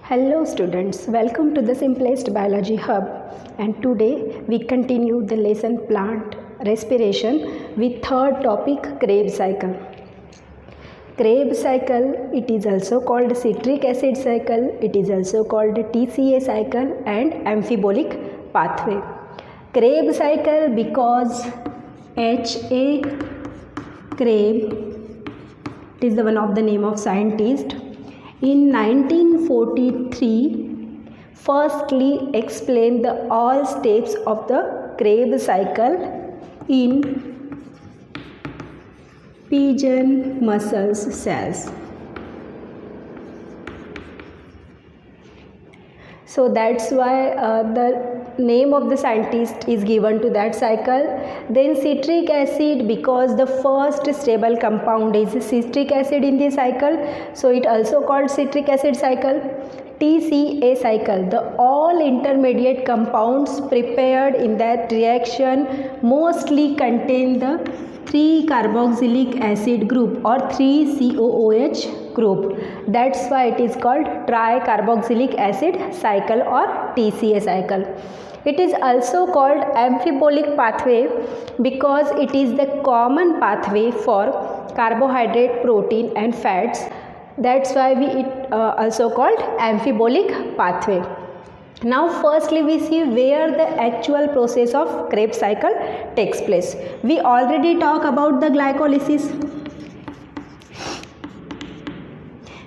Hello students, welcome to the Simplest Biology Hub, and today we continue the lesson plant respiration with third topic Krebs cycle. Krebs cycle, it is also called citric acid cycle, it is also called TCA cycle and amphibolic pathway. Krebs cycle because H.A. Krebs, it is the one of the name of scientist, in 1943 firstly explained the all steps of the Krebs cycle in pigeon muscles cells. So that's why the name of the scientist is given to that cycle. Then citric acid, because the first stable compound is citric acid in the cycle, so it also called citric acid cycle. TCA cycle, the all intermediate compounds prepared in that reaction mostly contain the 3-carboxylic acid group or 3-COOH group. That's why it is called tricarboxylic acid cycle or TCA cycle. It is also called amphibolic pathway because it is the common pathway for carbohydrate, protein and fats. That's why it also called amphibolic pathway. Now firstly we see where the actual process of Krebs cycle takes place. We already talked about the glycolysis.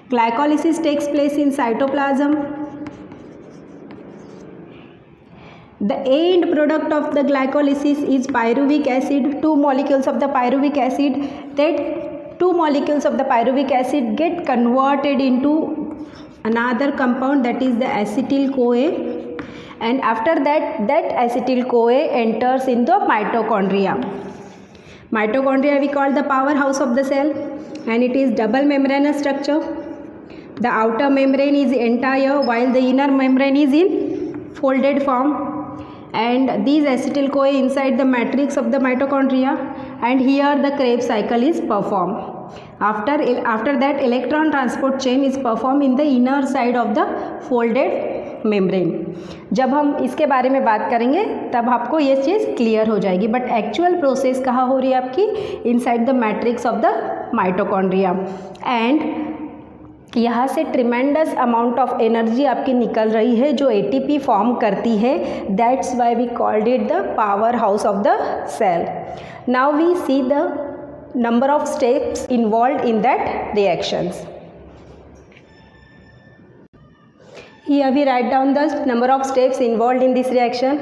Glycolysis takes place in cytoplasm. The end product of the glycolysis is pyruvic acid, 2 molecules of the pyruvic acid. That 2 molecules of the pyruvic acid get converted into another compound, that is the acetyl-CoA, and after that acetyl-CoA enters in the mitochondria. Mitochondria we call the powerhouse of the cell, and it is double membranous structure. The outer membrane is entire while the inner membrane is in folded form, and these acetyl-CoA inside the matrix of the mitochondria, and here the Krebs cycle is performed. After that electron transport chain is performed in the inner side of the folded membrane. जब हम इसके बारे में बात करेंगे तब आपको ये चीज़ क्लियर हो जाएगी, बट एक्चुअल प्रोसेस कहाँ हो रही है आपकी? Inside the matrix of the mitochondria, and यहाँ से ट्रिमेंडस अमाउंट ऑफ एनर्जी आपकी निकल रही है जो एटीपी फॉर्म करती है. That's why we called it the powerhouse of the cell. Now we see the number of steps involved in that reactions. Here we write down the number of steps involved in this reaction.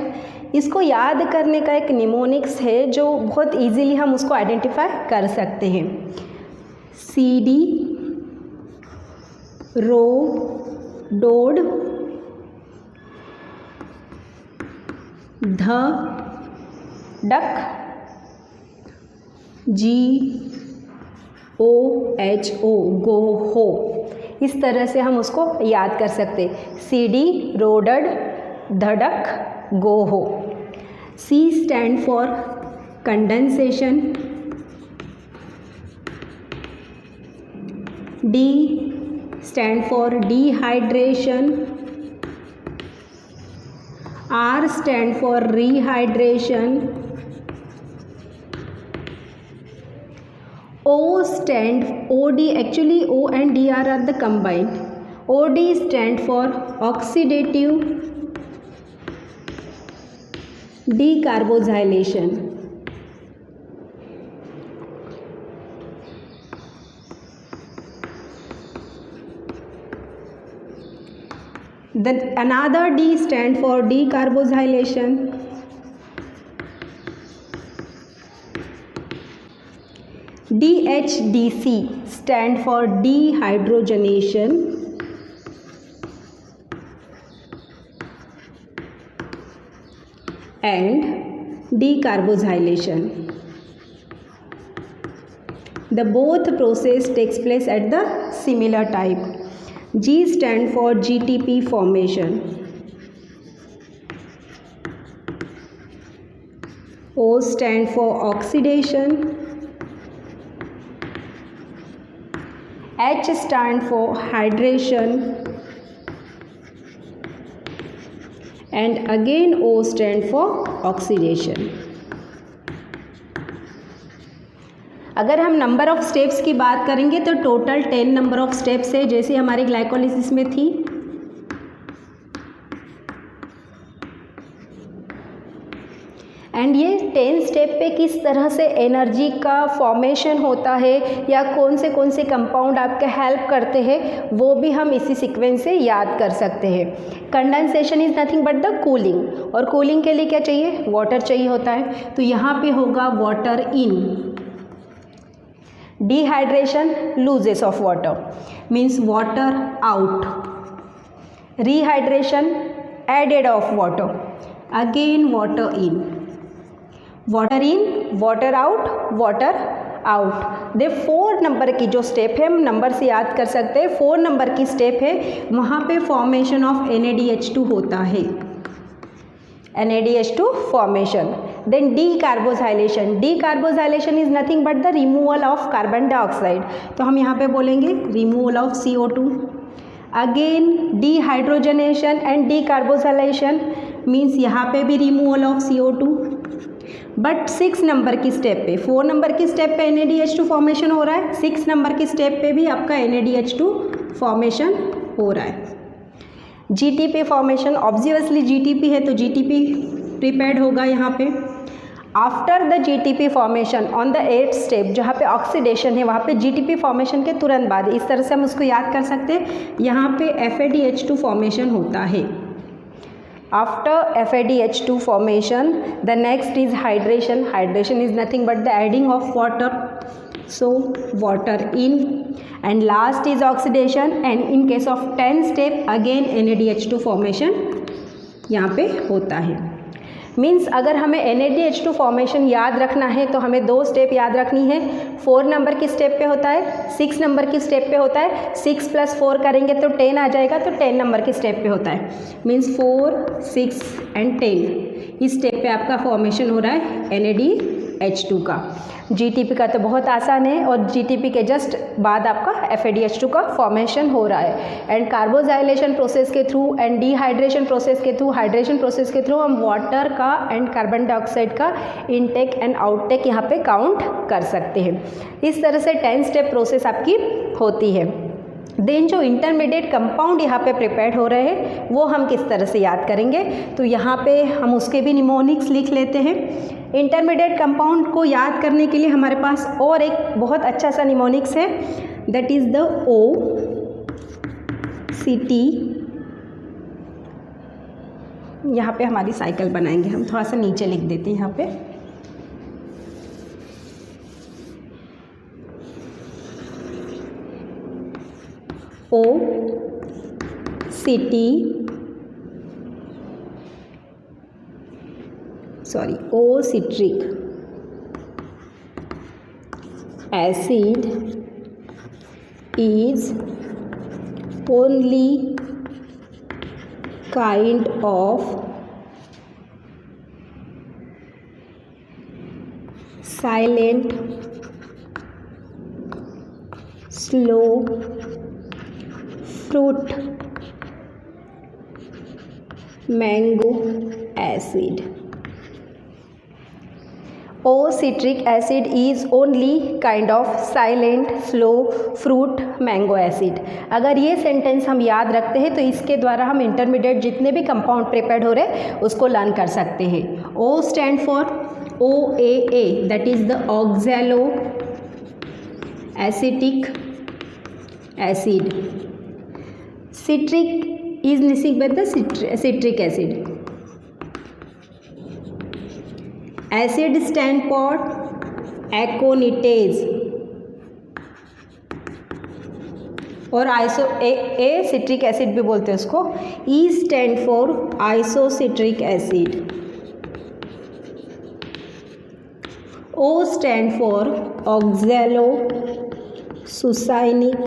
इसको याद करने का एक mnemonics है जो बहुत easily हम उसको आइडेंटिफाई कर सकते हैं. CD, रो, डोड, ध, डक, GOHO, गो हो. इस तरह से हम उसको याद कर सकते. CD, रोडड, धड़क, गो हो. C stand for condensation. D stand for dehydration. R stand for rehydration. O stand, OD, actually O and DR are the combined. OD stand for oxidative decarboxylation. Then another D stand for decarboxylation. DHDC stand for dehydrogenation. And decarboxylation. The both process takes place at the similar type. G stand for GTP formation. O stand for oxidation. H stand for hydration. and again O stand for oxidation. अगर हम number of steps की बात करेंगे तो total 10 number of steps है जैसे हमारी glycolysis में थी। एंड ये 10 स्टेप पे किस तरह से एनर्जी का फॉर्मेशन होता है या कौन से कंपाउंड आपके हेल्प करते हैं वो भी हम इसी सीक्वेंस से याद कर सकते हैं। Condensation is nothing but the cooling, और कूलिंग के लिए क्या चाहिए, वाटर चाहिए होता है। तो यहाँ पे होगा water in, dehydration loses of water means water out, rehydration added of water, again water in, water in, water out, water out. दे 4 नंबर की जो स्टेप है हम नंबर से याद कर सकते हैं। 4 नंबर की स्टेप है, वहाँ पे फॉर्मेशन ऑफ NADH2 होता है, NADH2 formation. Then decarboxylation, decarboxylation is nothing but the removal of carbon dioxide, तो हम यहाँ पे बोलेंगे removal of CO2। Again dehydrogenation and decarboxylation means यहाँ पे भी removal of CO2। But 6 number की स्टेप पे, 4 नंबर की स्टेप पे NADH2 फॉर्मेशन हो रहा है, 6 नंबर की स्टेप पे भी आपका NADH2 फॉर्मेशन हो रहा है। GTP फॉर्मेशन, ऑब्वियसली GTP है तो GTP प्रिपेयर्ड होगा यहाँ पे। After the GTP formation on the 8th step जहाँ पे ऑक्सीडेशन है वहाँ पे GTP फॉर्मेशन के तुरंत बाद, इस तरह से हम उसको याद कर सकते हैं, यहाँ पे FADH2 फॉर्मेशन होता है। After FADH2 formation, the next is hydration. Hydration is nothing but the adding of water. So water in, and last is oxidation. And in case of 10 step, again NADH2 formation यहाँ पे होता है। Means अगर हमें NADH2 formation याद रखना है तो हमें 2 स्टेप याद रखनी है। 4 नंबर की स्टेप पे होता है, 6 नंबर की स्टेप पे होता है, 6 + 4 करेंगे तो 10 आ जाएगा, तो 10 नंबर की स्टेप पे होता है। मीन्स 4, 6 एंड 10 इस स्टेप पे आपका फॉर्मेशन हो रहा है NADH2 का। GTP का तो बहुत आसान है, और GTP के जस्ट बाद आपका FADH2 का फॉर्मेशन हो रहा है। एंड कार्बोजाइलेशन प्रोसेस के थ्रू एंड डिहाइड्रेशन प्रोसेस के थ्रू, हाइड्रेशन प्रोसेस के थ्रू हम वाटर का एंड कार्बन डाइऑक्साइड का इनटेक एंड आउटटेक यहाँ पे काउंट कर सकते हैं। इस तरह से 10 स्टेप प्रोसेस आपकी होती है। देन जो इंटरमीडिएट कंपाउंड यहाँ पे प्रिपेयर्ड हो रहे हैं वो हम किस तरह से याद करेंगे, तो यहाँ पे हम उसके भी निमोनिक्स लिख लेते हैं। इंटरमीडिएट कंपाउंड को याद करने के लिए हमारे पास और एक बहुत अच्छा सा निमोनिक्स है, दैट इज़ द OCT। यहाँ पे हमारी साइकिल बनाएंगे हम, थोड़ा सा नीचे लिख देते हैं यहाँ पे। OCT O-citric acid is only kind of silent, slow fruit mango acid. O-citric acid is only kind of silent, slow fruit mango acid। अगर ये सेंटेंस हम याद रखते हैं तो इसके द्वारा हम इंटरमीडिएट जितने भी कंपाउंड प्रिपेयर्ड हो रहे हैं उसको लर्न कर सकते हैं। O stand for OAA, that is the oxalo acetic acid. Citric is nothing but the citric acid. Acid stand for aconitase, और ए सिट्रिक एसिड भी बोलते हैं उसको। E stand for isocitric acid. O stand for oxalosuccinic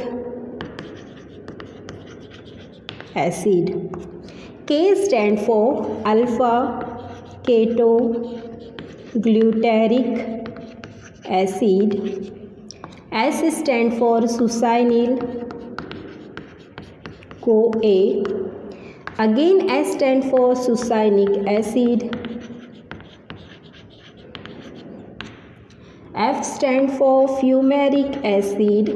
acid. K stand for alpha keto glutaric acid. S stand for succinyl CoA. Again, S stand for succinic acid. F stand for fumaric acid.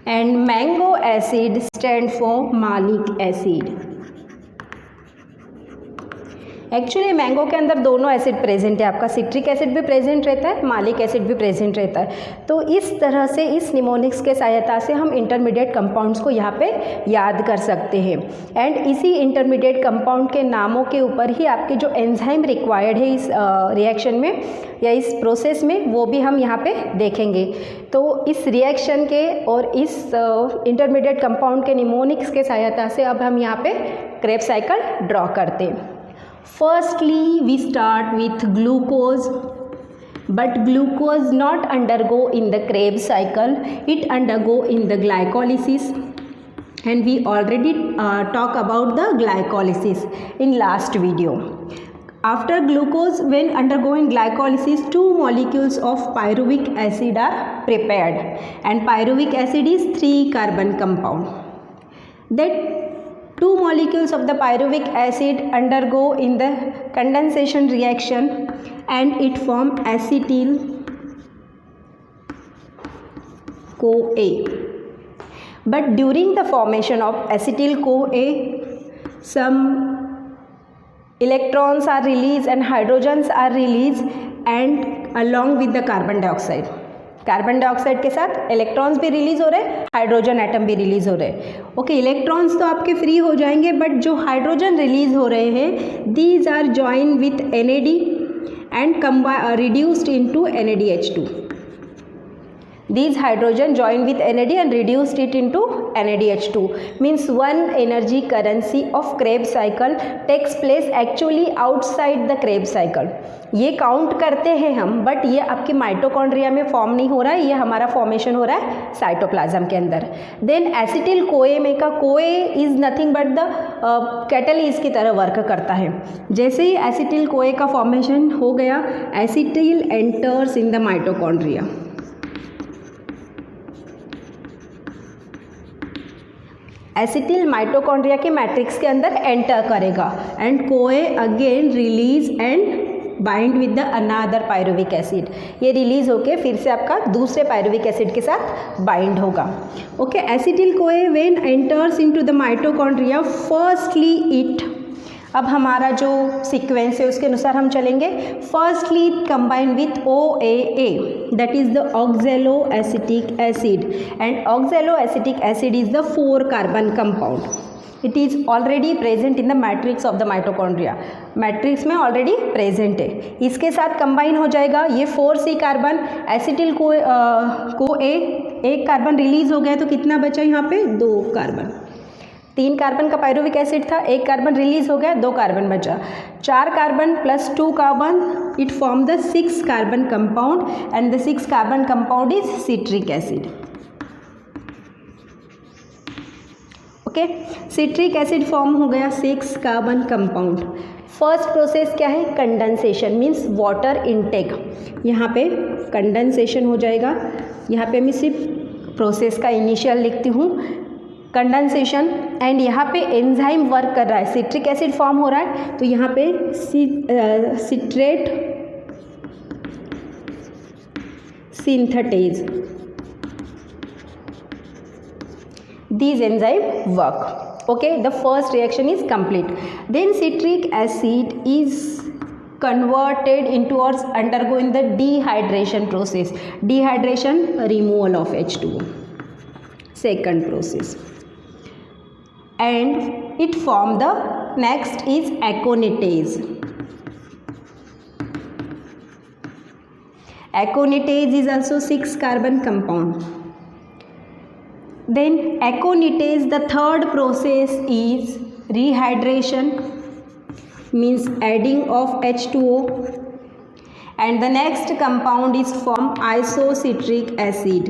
And mango acid stand for malic acid. Actually mango के अंदर दोनों acid present है, आपका citric acid भी present रहता है, मालिक acid भी प्रेजेंट रहता है। तो इस तरह से इस निमोनिक्स के सहायता से हम इंटरमीडिएट कंपाउंड्स को यहाँ पे याद कर सकते हैं। एंड इसी इंटरमीडिएट कंपाउंड के नामों के ऊपर ही आपके जो एंजाइम रिक्वायर्ड है इस रिएक्शन में या इस प्रोसेस में, वो भी हम यहाँ पे देखेंगे। तो इस रिएक्शन के और इस इंटरमीडिएट कंपाउंड के निमोनिक्स के सहायता से अब हम यहाँ पे क्रेब्स साइकिल ड्रॉ करते हैं। Firstly, we start with glucose, but glucose not undergo in the Krebs cycle, it undergo in the glycolysis, and we already talk about the glycolysis in last video. After glucose, when undergoing glycolysis, two molecules of pyruvic acid are prepared, and pyruvic acid is 3-carbon compound. That two molecules of the pyruvic acid undergo in the condensation reaction and it form acetyl CoA. But during the formation of acetyl CoA, some electrons are released and hydrogens are released and along with the carbon dioxide. Carbon dioxide के साथ electrons भी release हो रहे हैं, hydrogen atom भी release हो रहे हैं। ओके, इलेक्ट्रॉन्स तो आपके फ्री हो जाएंगे, बट जो हाइड्रोजन रिलीज हो रहे हैं these are join with NAD and reduced into NADH2. These hydrogen join with NAD and reduced it into NADH2. Means one energy currency of Krebs cycle takes place actually outside the Krebs cycle. ये count करते हैं हम, but ये आपके mitochondria में form नहीं हो रहा है, ये हमारा फॉर्मेशन हो रहा है साइटोप्लाज्म के अंदर। देन एसिटिल कोए में का कोए is nothing but the catalyst की तरह वर्क करता है। जैसे ही एसिटिल कोए का फॉर्मेशन हो गया, acetyl enters in the mitochondria. Acetyl mitochondria के मैट्रिक्स के अंदर एंटर करेगा एंड कोए again release and bind with the another pyruvic acid. ये रिलीज होके फिर से आपका दूसरे पायरुविक एसिड के साथ बाइंड होगा। ओके, एसिटिल कोए when enters into the mitochondria firstly it, अब हमारा जो सीक्वेंस है उसके अनुसार हम चलेंगे। Firstly combine with OAA, that is the ऑक्जेलो acetic acid, and ऑक्जेलो acetic acid is the 4-carbon compound. It is already present in the matrix of the mitochondria, matrix में already present है। इसके साथ कंबाइन हो जाएगा ये 4C कार्बन, एसिटिल को A, 1 carbon release हो गया, तो कितना बचा यहाँ पे 2 कार्बन। 3 कार्बन का पायरुविक एसिड था, 1 कार्बन रिलीज हो गया, 2 कार्बन बचा। 4 carbon plus 2 carbon, it form the 6-carbon compound and the 6-carbon compound is citric acid. Okay, citric acid form हो गया 6-carbon कंपाउंड। फर्स्ट प्रोसेस क्या है? Condensation, means water intake. यहाँ पे कंडेंसेशन हो जाएगा, यहाँ पे मैं सिर्फ प्रोसेस का इनिशियल लिखती हूँ, कंडेंसेशन। एंड यहाँ पे एंजाइम वर्क कर रहा है, सिट्रिक एसिड फॉर्म हो रहा है, तो यहाँ पे citrate synthetase, these enzyme work. Okay, the first reaction is complete. Then citric acid is converted into or undergoing the dehydration process. Dehydration, removal of H2O. Second process. And it form the next is aconitase. Aconitase is also 6-carbon compound. Then aconitase, the third process is rehydration, means adding of H2O, and the next compound is formed isocitric acid,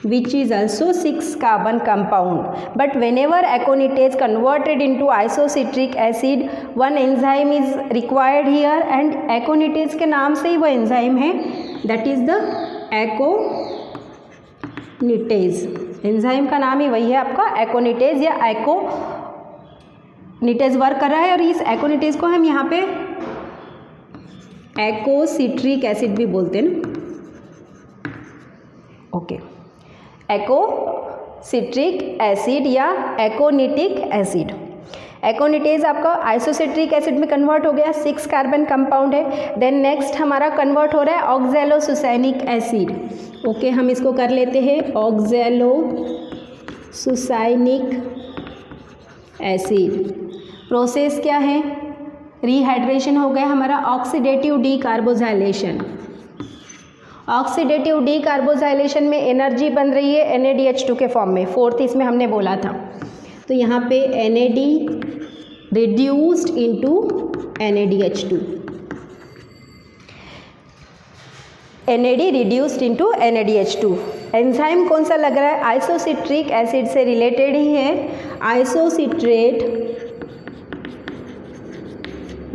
which is also 6-carbon compound. But whenever aconitase converted into isocitric acid, one enzyme is required here, and aconitase के नाम से ही वो enzyme है, that is the एकोनिटेज, enzyme का नाम ही वही है आपका एकोनिटेज या एकोनिटेज वर्क कर रहा है। और इस एकोनिटेज को हम यहाँ पे एकोसिट्रिक एसिड भी बोलते हैं ना, ओके, एकोसिट्रिक एसिड या एकोनिटिक एसिड। एकोनिटेज आपका आइसोसिट्रिक एसिड में कन्वर्ट हो गया, 6 कार्बन कंपाउंड है। देन नेक्स्ट हमारा कन्वर्ट हो रहा है ऑक्सैलोसुसैनिक एसिड। ओके, हम इसको कर लेते हैं ऑक्सैलोसुसैनिक एसिड। प्रोसेस क्या है, रीहाइड्रेशन हो गया हमारा, ऑक्सीडेटिव डीकार्बोजाइलेशन। ऑक्सीडेटिव डीकार्बोजाइलेशन में एनर्जी बन रही है NADH2 के फॉर्म में, 4th इसमें हमने बोला था। तो यहाँ पे NAD reduced into NADH2, NAD reduced into NADH2। Enzyme कौन सा लग रहा है, आइसोसिट्रिक एसिड से रिलेटेड ही है, isocitrate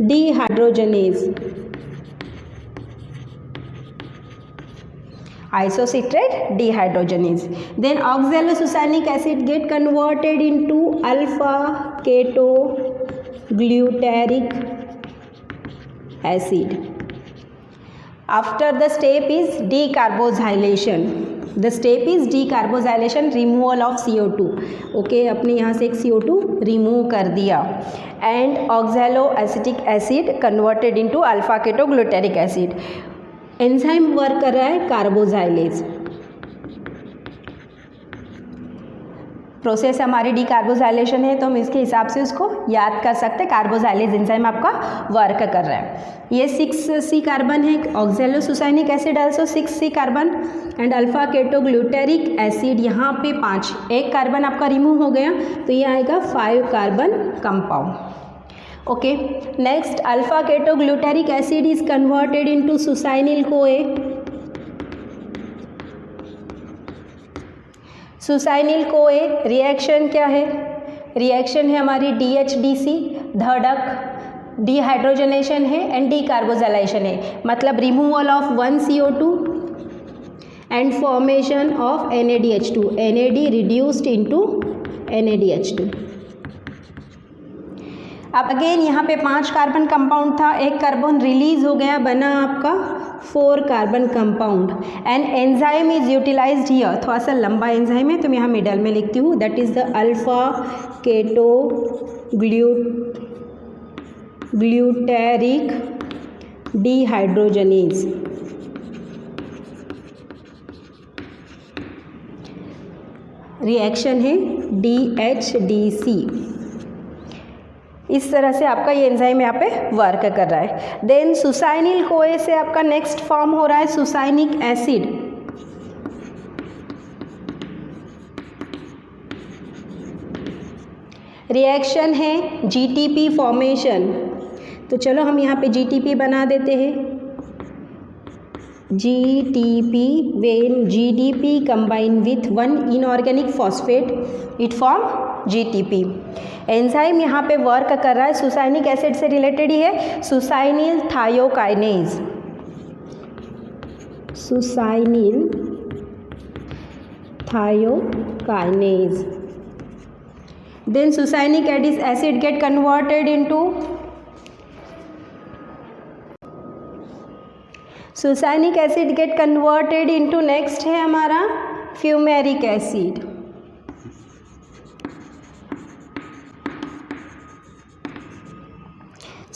dehydrogenase. Isocitrate dehydrogenase. Then oxalosuccinonic acid get converted into alpha ketoglutaric acid. After the step is decarboxylation. The step is decarboxylation, removal of CO2. Okay, अपने यहाँ से एक CO2 रिमूव कर दिया and oxaloacetic acid converted into alpha ketoglutaric acid. Enzyme work कर रहा है कार्बोजाइलेज। Process हमारी डीकार्बोजाइलेशन है तो हम इसके हिसाब से उसको याद कर सकते हैं। कार्बोजाइलेज एंजाइम आपका वर्क कर रहा है। ये 6C कार्बन है, oxalosuccinic acid also 6C carbon and alpha ketoglutaric acid यहाँ पे 5, एक कार्बन आपका रिमूव हो गया तो ये आएगा 5 carbon compound. Okay, next alpha ketoglutaric acid is converted into succinyl CoA. Succinyl कोए रिएक्शन क्या है, रिएक्शन है हमारी DHDC, धड़क, डिहाइड्रोजनेशन है एंड डीकार्बोजाइलेशन है, मतलब removal of 1 CO2 and formation of NADH2, NAD reduced into NADH2। अब अगेन यहाँ पे 5 कार्बन कंपाउंड था, एक कार्बन रिलीज हो गया, बना आपका 4 carbon compound and enzyme is utilised here. थोड़ा सा लंबा एंजाइम है तो मैं यहाँ मिडल में लिखती हूँ, that is the alpha ketoglutaric dehydrogenase. Reaction है DHDC। इस तरह से आपका ये एंजाइम यहाँ पे वर्क कर रहा है। देन सुसाइनिल कोए से आपका नेक्स्ट फॉर्म हो रहा है सुसाइनिक एसिड। रिएक्शन है GTP फॉर्मेशन, तो चलो हम यहाँ पे GTP बना देते हैं। GTP, when GDP combine with 1 inorganic phosphate it form GTP। Enzyme यहाँ पे वर्क कर रहा है, सुसाइनिक एसिड से रिलेटेड ही है, succinyl thiokinase. Succinyl thiokinase. Then succinic acid get converted into, succinic acid get converted into next है हमारा fumaric acid.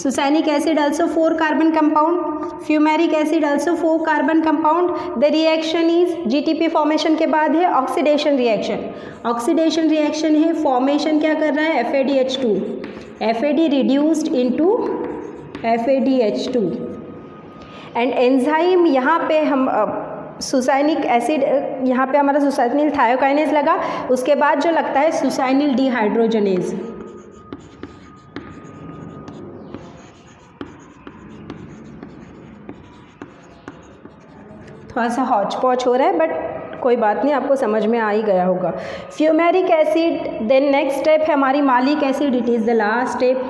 Succinic acid also 4 carbon compound, fumaric acid also 4 carbon compound. The reaction is GTP formation के बाद है oxidation reaction. Oxidation reaction है, formation क्या कर रहा है, FADH2, FAD reduced into FADH2 and enzyme यहाँ पे हम सुसाइनिक एसिड, यहाँ पे हमारा सुसाइनिल थायोकाइनेज लगा, उसके बाद जो लगता है सुसाइनिल डिहाइड्रोजनेज। थोड़ा सा हौच पौच हो रहा है बट कोई बात नहीं, आपको समझ में आ ही गया होगा। Fumaric acid, then next step है हमारी malic acid, it is the last step.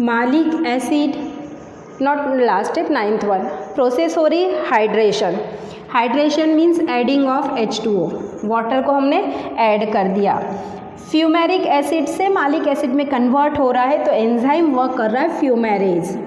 Malic acid, not last step, 9th one. Process हो रही hydration. Hydration means adding of H2O, water को हमने ऐड कर दिया। फ्यूमेरिक एसिड से मालिक एसिड में कन्वर्ट हो रहा है, तो एंजाइम वर्क कर रहा है फ्यूमेरेज।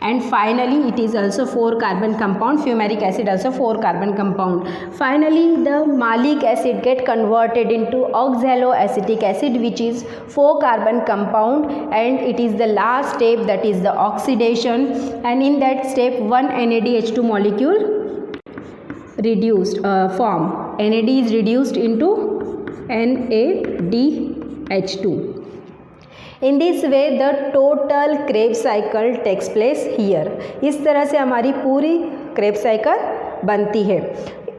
And finally it is also 4 carbon compound, fumaric acid also 4 carbon compound. Finally the malic acid get converted into oxaloacetic acid, which is 4 carbon compound, and it is the last step, that is the oxidation, and in that step one NADH2 molecule reduced form. NAD is reduced into NADH2. In this way the total Krebs cycle takes place here. इस तरह से हमारी पूरी Krebs cycle बनती है।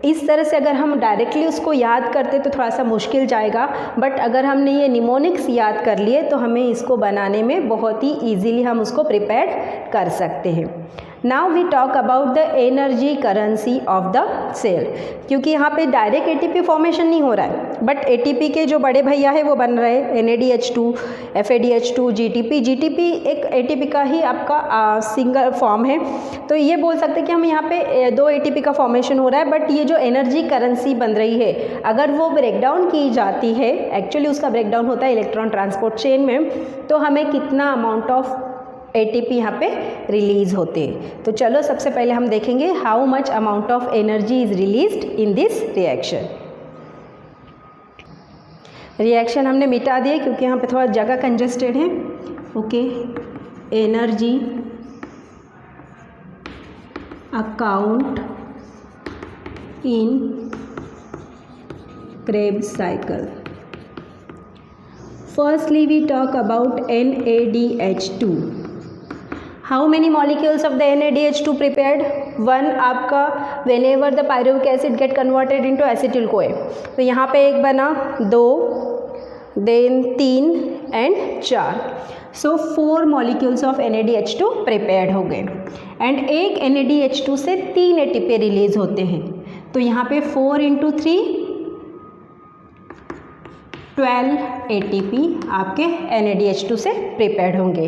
इस तरह से अगर हम डायरेक्टली उसको याद करते तो थोड़ा सा मुश्किल जाएगा, बट अगर हमने ये निमोनिक्स याद कर लिए तो हमें इसको बनाने में बहुत ही ईजीली हम उसको प्रिपेयर कर सकते हैं। Now we talk about the energy currency of the cell, क्योंकि यहाँ पे डायरेक्ट एटीपी फॉर्मेशन नहीं हो रहा है, बट एटीपी के जो बड़े भैया है वो बन रहे हैं, NADH2, FADH2, GTP। GTP एक एटीपी का ही आपका सिंगल फॉर्म है, तो ये बोल सकते हैं कि हम यहाँ पे 2 एटीपी का फॉर्मेशन हो रहा है, बट ये जो एनर्जी करेंसी बन रही है अगर वो ब्रेकडाउन की जाती है, एक्चुअली उसका ब्रेकडाउन होता है इलेक्ट्रॉन ट्रांसपोर्ट चेन में, तो हमें कितना अमाउंट ऑफ ATP यहाँ पे रिलीज होते हैं। तो चलो सबसे पहले हम देखेंगे how much amount of energy is released in this reaction. Reaction हमने मिटा दिए क्योंकि यहाँ पे थोड़ा जगह कंजेस्टेड है। Okay, energy account in Krebs cycle. Firstly we talk about NADH2. How many molecules of the NADH2 prepared? 1 आपका whenever the pyruvic acid get converted into acetyl CoA, तो यहाँ पे 1 बना, 2, then 3 and 4, so 4 molecules of NADH2 prepared हो गए, and एक NADH2 से 3 ATP release होते हैं, तो यहाँ पे 4 into 3 12 ATP आपके NADH2 से प्रिपेयर्ड होंगे।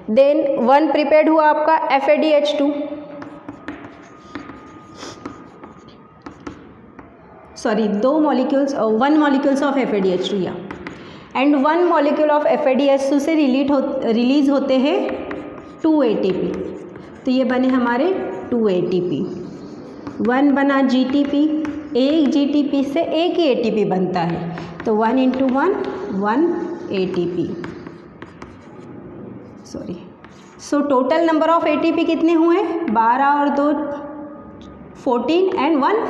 देन 1 प्रिपेयर्ड हुआ आपका FADH2, sorry 1 molecules of FADH2 या, एंड 1 molecule ऑफ FADH2 से रिलीज होते हैं 2 ATP, तो ये बने हमारे 2 ATP। 1 बना GTP, एक GTP से एक ही ATP बनता है, तो 1 into 1 ATP, sorry. So total number of ATP कितने हुए? 12 और 2 14 एंड 1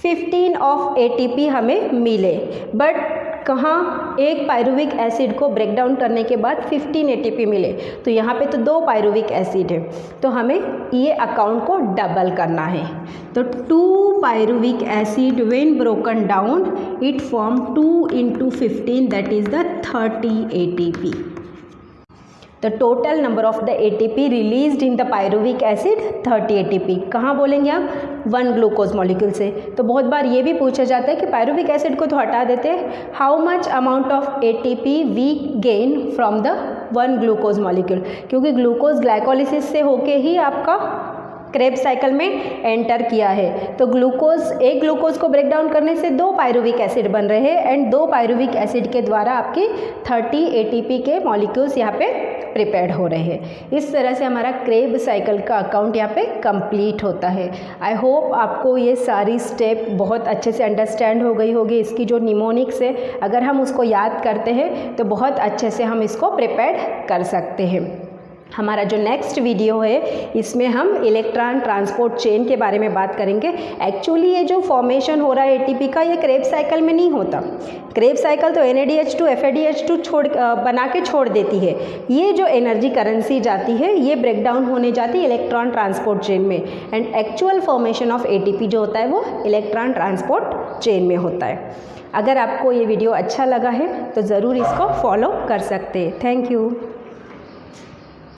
15 ऑफ ATP हमें मिले, बट कहाँ? एक पायरुविक एसिड को ब्रेक डाउन करने के बाद 15 ATP मिले, तो यहाँ पे तो 2 पायरुविक एसिड है, तो हमें ये अकाउंट को डबल करना है। तो 2 pyruvic acid when broken down it form 2 into 15, that is the 30 ATP। The total number of the ATP released in the pyruvic acid 30 ATP। कहाँ बोलेंगे आप? 1 ग्लूकोज मॉलिक्यूल से। तो बहुत बार ये भी पूछा जाता है कि पायरुविक एसिड को तो हटा देते हैं, how much amount of ATP we gain from the 1 glucose molecule, क्योंकि ग्लूकोज ग्लाइकोलिसिस से होके ही आपका Krebs साइकिल में एंटर किया है। तो एक ग्लूकोज को ब्रेक डाउन करने से 2 पायरुविक एसिड बन रहे हैं, एंड 2 पायरुविक एसिड के द्वारा आपके 30 ATP के मॉलिक्यूल्स यहाँ पे प्रिपेयर्ड हो रहे हैं। इस तरह से हमारा Krebs साइकिल का अकाउंट यहाँ पे कंप्लीट होता है। आई होप आपको ये सारी स्टेप बहुत अच्छे से अंडरस्टैंड हो गई होगी। इसकी जो निमोनिक्स है, अगर हम उसको याद करते हैं तो बहुत अच्छे से हम इसको प्रिपेयर कर सकते हैं। हमारा जो नेक्स्ट वीडियो है इसमें हम इलेक्ट्रॉन ट्रांसपोर्ट चेन के बारे में बात करेंगे। एक्चुअली ये जो फॉर्मेशन हो रहा है ATP का, ये Krebs साइकिल में नहीं होता। Krebs साइकिल तो NADH2 FADH2 बना के छोड़ देती है। ये जो एनर्जी करेंसी जाती है ये ब्रेक डाउन होने जाती है इलेक्ट्रॉन ट्रांसपोर्ट चेन में, and actual formation of ATP जो होता है वो इलेक्ट्रॉन ट्रांसपोर्ट चेन में होता है। अगर आपको ये वीडियो अच्छा लगा है तो ज़रूर इसको फॉलो कर सकते हैं। Thank you.